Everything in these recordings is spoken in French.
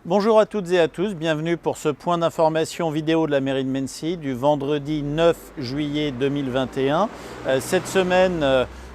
Bonjour à toutes et à tous, bienvenue pour ce point d'information vidéo de la mairie de Mennecy du vendredi 9 juillet 2021. Cette semaine,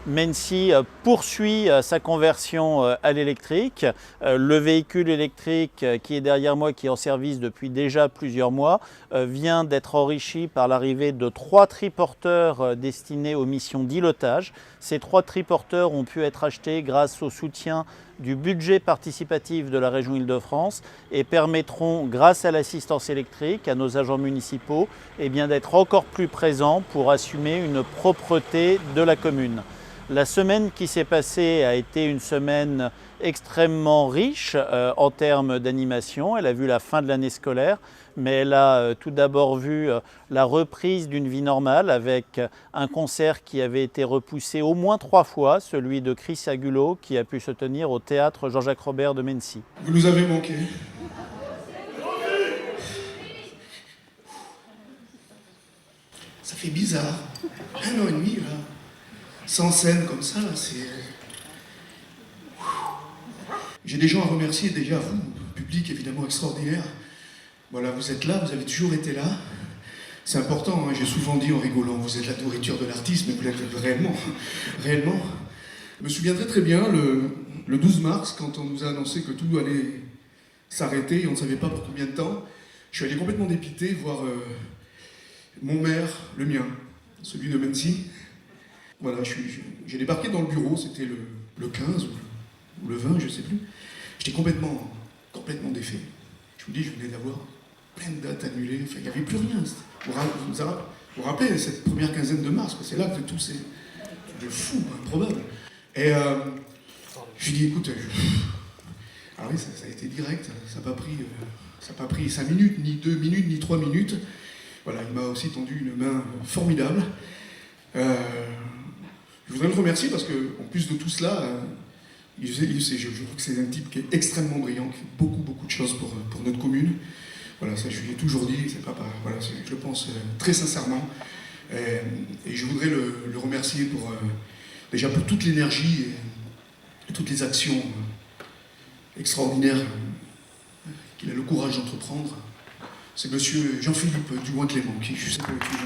Mennecy poursuit sa conversion à l'électrique. Le véhicule électrique qui est derrière moi, qui est en service depuis déjà plusieurs mois, vient d'être enrichi par l'arrivée de 3 triporteurs destinés aux missions d'îlotage. Ces 3 triporteurs ont pu être achetés grâce au soutien du budget participatif de la région Île-de-France et permettront, grâce à l'assistance électrique, à nos agents municipaux, d'être encore plus présents pour assumer une propreté de la commune. La semaine qui s'est passée a été une semaine extrêmement riche en termes d'animation. Elle a vu la fin de l'année scolaire, mais elle a tout d'abord vu la reprise d'une vie normale avec un concert qui avait été repoussé au moins 3 fois, celui de Chris Agulot qui a pu se tenir au théâtre Jean-Jacques Robert de Mennecy. Vous nous avez manqué. Ça fait bizarre. 1 an et demi, là. Sans scène comme ça, là, c'est... J'ai des gens à remercier, déjà vous, public évidemment extraordinaire. Voilà, vous êtes là, vous avez toujours été là. C'est important, hein, j'ai souvent dit en rigolant, vous êtes la nourriture de l'artiste, mais vous l'êtes réellement, réellement. Je me souviendrai très bien, le 12 mars, quand on nous a annoncé que tout allait s'arrêter, et on ne savait pas pour combien de temps, je suis allé complètement dépité voir mon maire, le mien, celui de Mennecy. Voilà, j'ai débarqué dans le bureau, c'était le 15 ou le 20, je ne sais plus. J'étais complètement défait. Je vous dis, je venais d'avoir plein de dates annulées, enfin, il n'y avait plus rien. Vous vous rappelez cette première quinzaine de mars, c'est là que tout c'est de fou, improbable. Et je lui ai dit, écoute, alors oui, ça a été direct, ça n'a pas pris 5 minutes, ni 2 minutes, ni 3 minutes. Voilà, il m'a aussi tendu une main formidable. Je voudrais le remercier parce qu'en plus de tout cela, je trouve que c'est un type qui est extrêmement brillant, qui fait beaucoup de choses pour notre commune. Voilà, ça je lui ai toujours dit, voilà, je le pense très sincèrement. Et je voudrais le remercier déjà pour toute l'énergie et toutes les actions extraordinaires qu'il a le courage d'entreprendre. C'est monsieur Jean-Philippe Dubois-Clément qui est juste avec lui.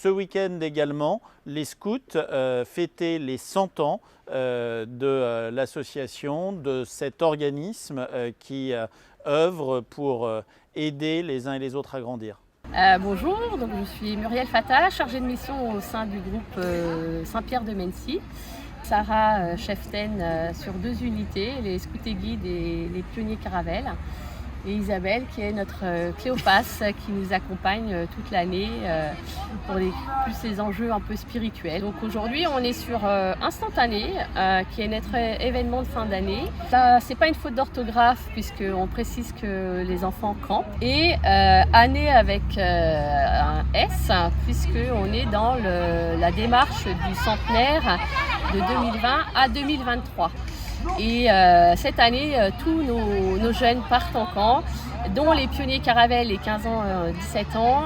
Ce week-end également, les scouts fêtaient les 100 ans de l'association, de cet organisme qui œuvre pour aider les uns et les autres à grandir. Bonjour, donc je suis Muriel Fata, chargée de mission au sein du groupe Saint-Pierre de Mennecy. Sarah Cheftaine sur 2 unités, les scouts et guides et les pionniers caravelles. Et Isabelle qui est notre Cléopas qui nous accompagne toute l'année pour plus les enjeux un peu spirituels. Donc aujourd'hui on est sur Instantané qui est notre événement de fin d'année. Là c'est pas une faute d'orthographe puisqu'on précise que les enfants campent. Et année avec un S puisqu'on est dans la démarche du centenaire de 2020 à 2023. Et cette année, tous nos jeunes partent en camp, dont les pionniers caravelles, les 15 ans, 17 ans,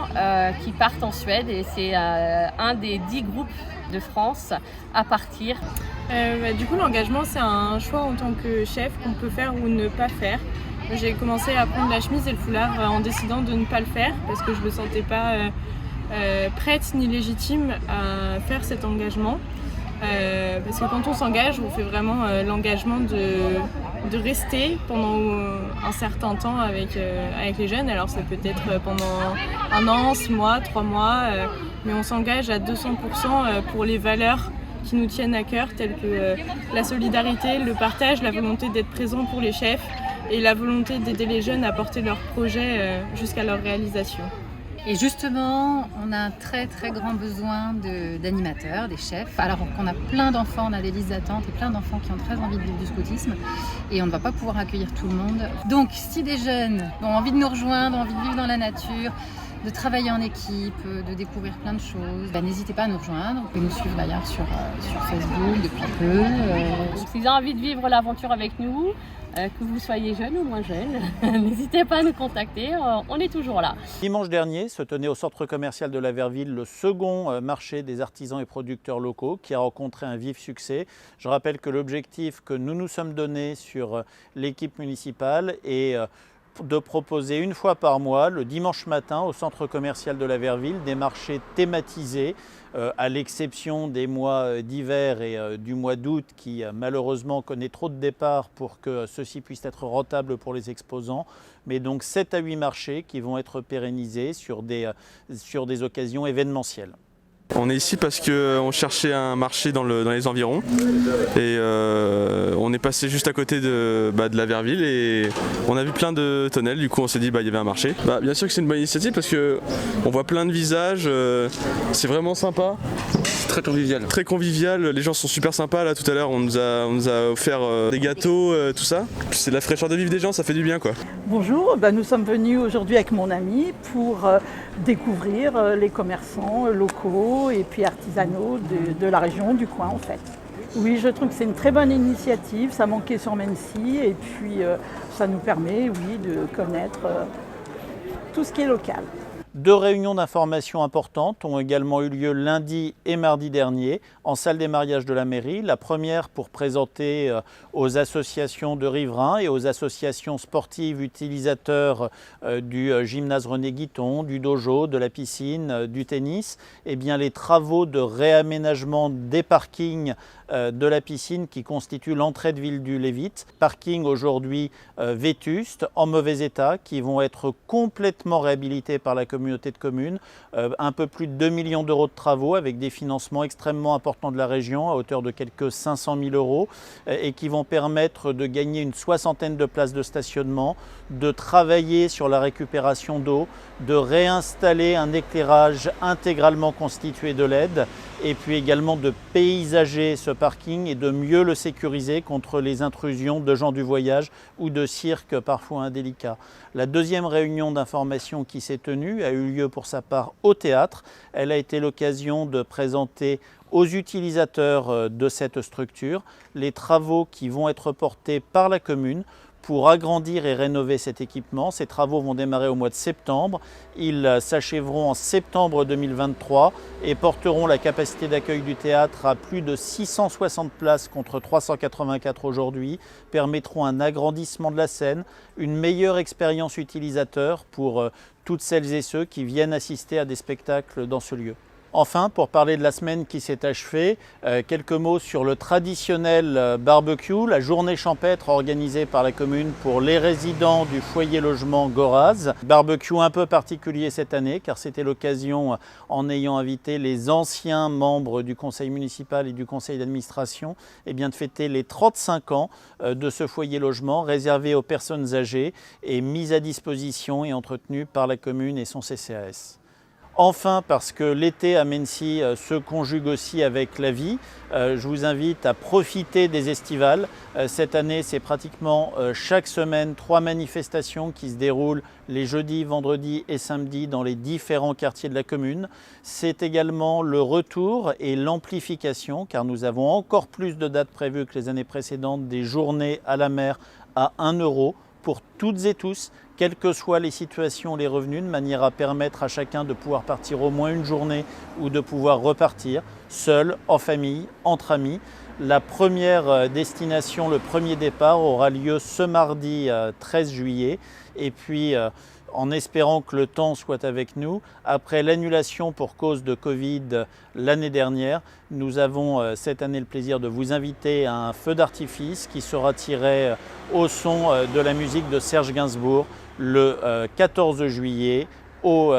qui partent en Suède. Et c'est un des 10 groupes de France à partir. Du coup, l'engagement, c'est un choix en tant que chef qu'on peut faire ou ne pas faire. J'ai commencé à prendre la chemise et le foulard en décidant de ne pas le faire parce que je ne me sentais pas prête ni légitime à faire cet engagement. Parce que quand on s'engage, on fait vraiment l'engagement de rester pendant un certain temps avec les jeunes. Alors ça peut être pendant 1 an, 6 mois, 3 mois, mais on s'engage à 200% pour les valeurs qui nous tiennent à cœur, telles que la solidarité, le partage, la volonté d'être présent pour les chefs et la volonté d'aider les jeunes à porter leurs projets jusqu'à leur réalisation. Et justement, on a un très grand besoin d'animateurs, des chefs. Alors qu'on a plein d'enfants, on a des listes d'attente et plein d'enfants qui ont très envie de vivre du scoutisme et on ne va pas pouvoir accueillir tout le monde. Donc si des jeunes ont envie de nous rejoindre, ont envie de vivre dans la nature, de travailler en équipe, de découvrir plein de choses. N'hésitez pas à nous rejoindre. Vous pouvez nous suivre d'ailleurs sur Facebook depuis peu. Donc, si vous avez envie de vivre l'aventure avec nous, que vous soyez jeune ou moins jeune, n'hésitez pas à nous contacter, on est toujours là. Dimanche dernier se tenait au centre commercial de la Verville le second marché des artisans et producteurs locaux qui a rencontré un vif succès. Je rappelle que l'objectif que nous nous sommes donné sur l'équipe municipale est de proposer une fois par mois, le dimanche matin, au centre commercial de la Verville, des marchés thématisés, à l'exception des mois d'hiver et du mois d'août qui malheureusement connaît trop de départs pour que ceci puisse être rentable pour les exposants. Mais donc 7 à 8 marchés qui vont être pérennisés sur des occasions événementielles. On est ici parce qu'on cherchait un marché dans les environs et on est passé juste à côté de la Verville et on a vu plein de tonnelles, du coup on s'est dit il y avait un marché. Bien sûr que c'est une bonne initiative parce qu'on voit plein de visages, c'est vraiment sympa. Très convivial. Très convivial, les gens sont super sympas là, tout à l'heure on nous a offert des gâteaux, tout ça. C'est de la fraîcheur de vivre des gens, ça fait du bien quoi. Bonjour, nous sommes venus aujourd'hui avec mon ami pour découvrir les commerçants locaux et puis artisanaux de la région, du coin en fait. Oui, je trouve que c'est une très bonne initiative, ça manquait sur Mennecy et puis ça nous permet de connaître tout ce qui est local. 2 réunions d'information importantes ont également eu lieu lundi et mardi dernier en salle des mariages de la mairie. La première pour présenter aux associations de riverains et aux associations sportives utilisateurs du gymnase René Guiton, du dojo, de la piscine, du tennis, les travaux de réaménagement des parkings de la piscine qui constitue l'entrée de ville du Lévite. Parking aujourd'hui vétustes, en mauvais état, qui vont être complètement réhabilités par la communauté de communes. Un peu plus de 2 millions d'euros de travaux avec des financements extrêmement importants de la région à hauteur de quelques 500 000 euros et qui vont permettre de gagner une 60aine de places de stationnement, de travailler sur la récupération d'eau, de réinstaller un éclairage intégralement constitué de LED et puis également de paysager ce parking et de mieux le sécuriser contre les intrusions de gens du voyage ou de cirques parfois indélicats. La deuxième réunion d'information qui s'est tenue a eu lieu pour sa part au théâtre. Elle a été l'occasion de présenter aux utilisateurs de cette structure les travaux qui vont être portés par la commune pour agrandir et rénover cet équipement. Ces travaux vont démarrer au mois de septembre. Ils s'achèveront en septembre 2023 et porteront la capacité d'accueil du théâtre à plus de 660 places contre 384 aujourd'hui, permettront un agrandissement de la scène, une meilleure expérience utilisateur pour toutes celles et ceux qui viennent assister à des spectacles dans ce lieu. Enfin, pour parler de la semaine qui s'est achevée, quelques mots sur le traditionnel barbecue, la journée champêtre organisée par la commune pour les résidents du foyer logement Goraz. Barbecue un peu particulier cette année car c'était l'occasion, en ayant invité les anciens membres du conseil municipal et du conseil d'administration, de fêter les 35 ans de ce foyer logement réservé aux personnes âgées et mis à disposition et entretenu par la commune et son CCAS. Enfin, parce que l'été à Mennecy se conjugue aussi avec la vie, je vous invite à profiter des estivales. Cette année, c'est pratiquement chaque semaine 3 manifestations qui se déroulent les jeudis, vendredis et samedis dans les différents quartiers de la commune. C'est également le retour et l'amplification, car nous avons encore plus de dates prévues que les années précédentes, des journées à la mer à 1 € pour toutes et tous, quelles que soient les situations, les revenus, de manière à permettre à chacun de pouvoir partir au moins une journée ou de pouvoir repartir seul, en famille, entre amis. La première destination, le premier départ aura lieu ce mardi 13 juillet et puis en espérant que le temps soit avec nous. Après l'annulation pour cause de Covid l'année dernière, nous avons cette année le plaisir de vous inviter à un feu d'artifice qui sera tiré au son de la musique de Serge Gainsbourg le 14 juillet au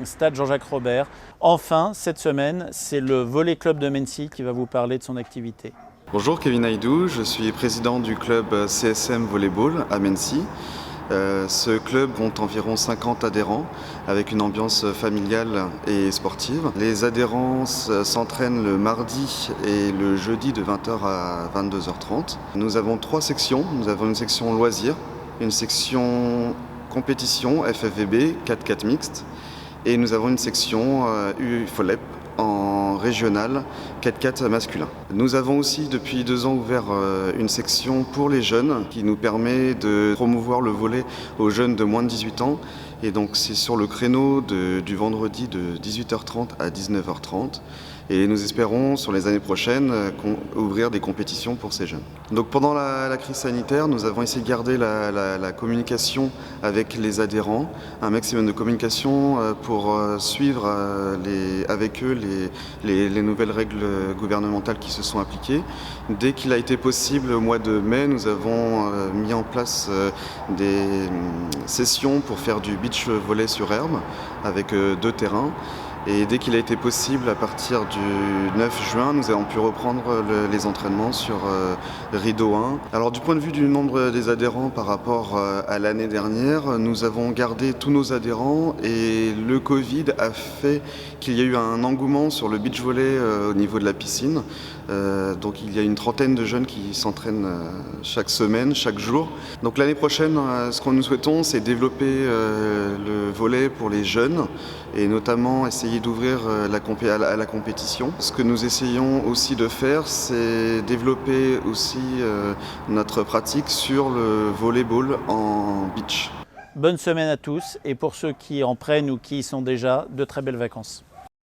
stade Jean-Jacques Robert. Enfin, cette semaine, c'est le Volley Club de Mennecy qui va vous parler de son activité. Bonjour, Kevin Haïdou, je suis président du club CSM Volleyball à Mennecy. Ce club compte environ 50 adhérents avec une ambiance familiale et sportive. Les adhérents s'entraînent le mardi et le jeudi de 20h à 22h30. Nous avons 3 sections. Nous avons une section loisirs, une section compétition FFVB 4x4 mixte Et nous avons une section UFOLEP en régional 4x4 masculin. Nous avons aussi depuis 2 ans ouvert une section pour les jeunes qui nous permet de promouvoir le volley aux jeunes de moins de 18 ans. Et donc c'est sur le créneau du vendredi de 18h30 à 19h30. Et nous espérons sur les années prochaines ouvrir des compétitions pour ces jeunes. Donc pendant la crise sanitaire, nous avons essayé de garder la communication avec les adhérents, un maximum de communication pour suivre avec eux les nouvelles règles gouvernementales qui se sont appliquées. Dès qu'il a été possible, au mois de mai, nous avons mis en place des sessions pour faire du beach volley sur herbe avec 2 terrains. Et dès qu'il a été possible, à partir du 9 juin, nous avons pu reprendre les entraînements sur Rideau 1. Alors du point de vue du nombre des adhérents par rapport à l'année dernière, nous avons gardé tous nos adhérents et le Covid a fait qu'il y a eu un engouement sur le beach volley au niveau de la piscine. Donc il y a une trentaine de jeunes qui s'entraînent chaque semaine, chaque jour. Donc l'année prochaine, ce que nous souhaitons, c'est développer le volley pour les jeunes et notamment essayer d'ouvrir à la compétition. Ce que nous essayons aussi de faire, c'est développer aussi notre pratique sur le volleyball en beach. Bonne semaine à tous et pour ceux qui en prennent ou qui y sont déjà, de très belles vacances.